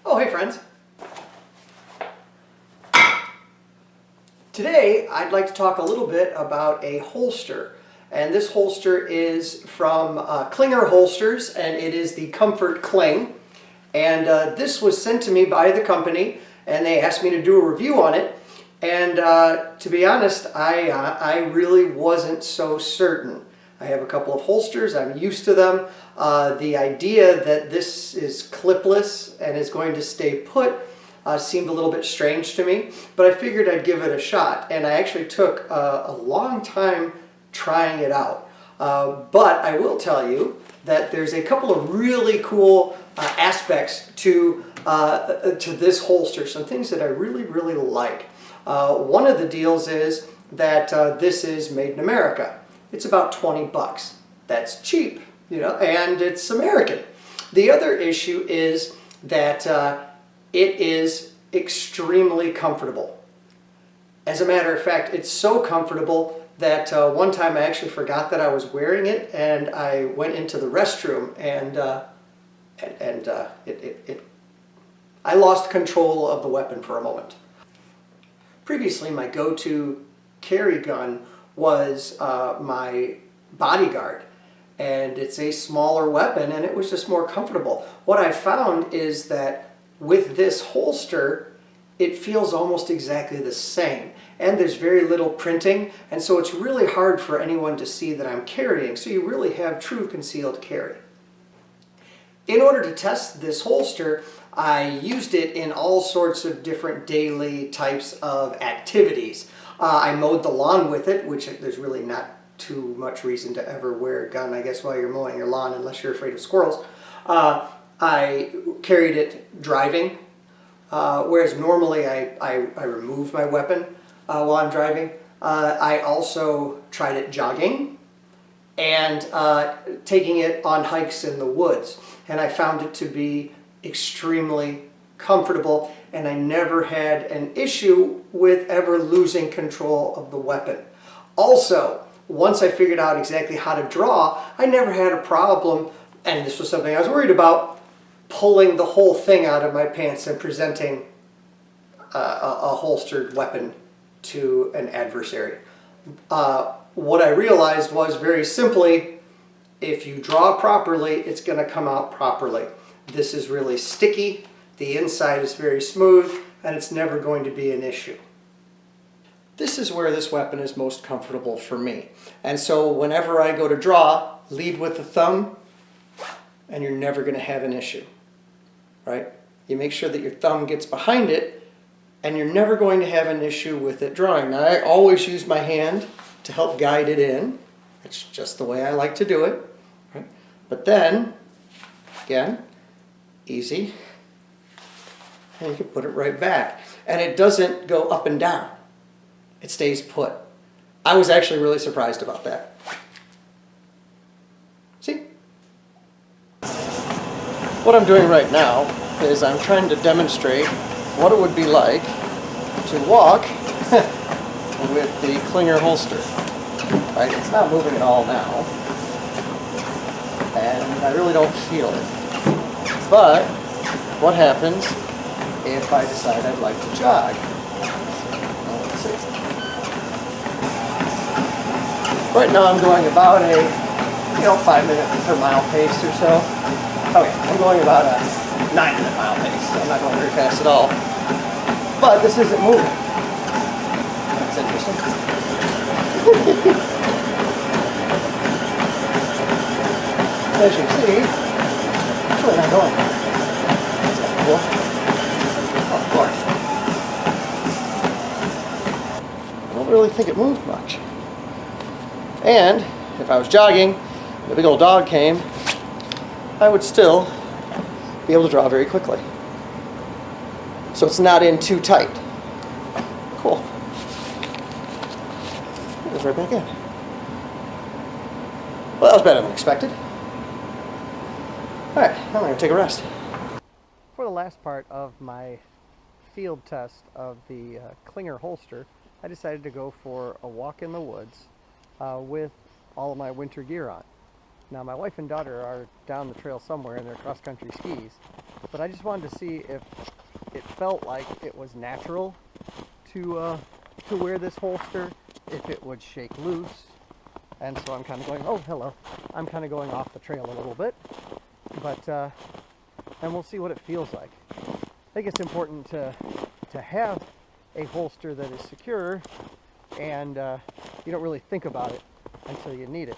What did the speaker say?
Oh, hey friends. Today I'd like to talk a little bit about a holster. And this holster is from Klinger Holsters, and it is the Comfort Kling. And this was sent to me by the company, and they asked me to do a review on it. And to be honest, I really wasn't so certain. I have a couple of holsters, I'm used to them. The idea that this is clipless and is going to stay put seemed a little bit strange to me, but I figured I'd give it a shot. And I actually took a long time trying it out. But I will tell you that there's a couple of really cool aspects to this holster, some things that I really like. One of the deals is that this is made in America. It's about 20 bucks. That's cheap, you know, and it's American. The other issue is that it is extremely comfortable. As a matter of fact, it's so comfortable that one time I actually forgot that I was wearing it, and I went into the restroom and I lost control of the weapon for a moment. Previously, my go-to carry gun was my Bodyguard, and it's a smaller weapon and it was just more comfortable. What I found is that with this holster, it feels almost exactly the same, and there's very little printing, and so it's really hard for anyone to see that I'm carrying, so you really have true concealed carry. In order to test this holster, I used it in all sorts of different daily types of activities. I mowed the lawn with it, which there's really not too much reason to ever wear a gun, I guess, while you're mowing your lawn, unless you're afraid of squirrels. I carried it driving, whereas normally I remove my weapon while I'm driving. I also tried it jogging and taking it on hikes in the woods, and I found it to be extremely comfortable, and I never had an issue with ever losing control of the weapon. Also, once I figured out exactly how to draw, I never had a problem, and this was something I was worried about, pulling the whole thing out of my pants and presenting a holstered weapon to an adversary. What I realized was, very simply, if you draw properly, it's going to come out properly. This is really sticky, the inside is very smooth, and it's never going to be an issue. This is where this weapon is most comfortable for me. And so whenever I go to draw, lead with the thumb, and you're never going to have an issue, right? You make sure that your thumb gets behind it, and you're never going to have an issue with it drawing. Now, I always use my hand to help guide it in. It's just the way I like to do it, right? But then, again, easy, and you can put it right back. And it doesn't go up and down. It stays put. I was actually really surprised about that. See? What I'm doing right now is I'm trying to demonstrate what it would be like to walk with the Klinger holster. Right? It's not moving at all now, and I really don't feel it. But what happens if I decide I'd like to jog? Well, let's see. Right now I'm going about a 5-minute per mile pace or so. Okay, I'm going about a 9-minute mile pace, so I'm not going very fast at all. But this isn't moving. That's interesting. As you see, it's really not going. That's kind of cool. Oh, of course. I don't really think it moved much. And if I was jogging and a big old dog came, I would still be able to draw very quickly. So it's not in too tight. Cool. It goes right back in. Well, that was better than expected. Alright, now I'm going to take a rest. For the last part of my field test of the Klinger holster, I decided to go for a walk in the woods with all of my winter gear on. Now, my wife and daughter are down the trail somewhere in their cross-country skis, but I just wanted to see if it felt like it was natural to wear this holster, if it would shake loose. And so I'm kind of going, oh, hello. I'm kind of going off the trail a little bit, but and we'll see what it feels like. I think it's important to have a holster that is secure, and you don't really think about it until you need it.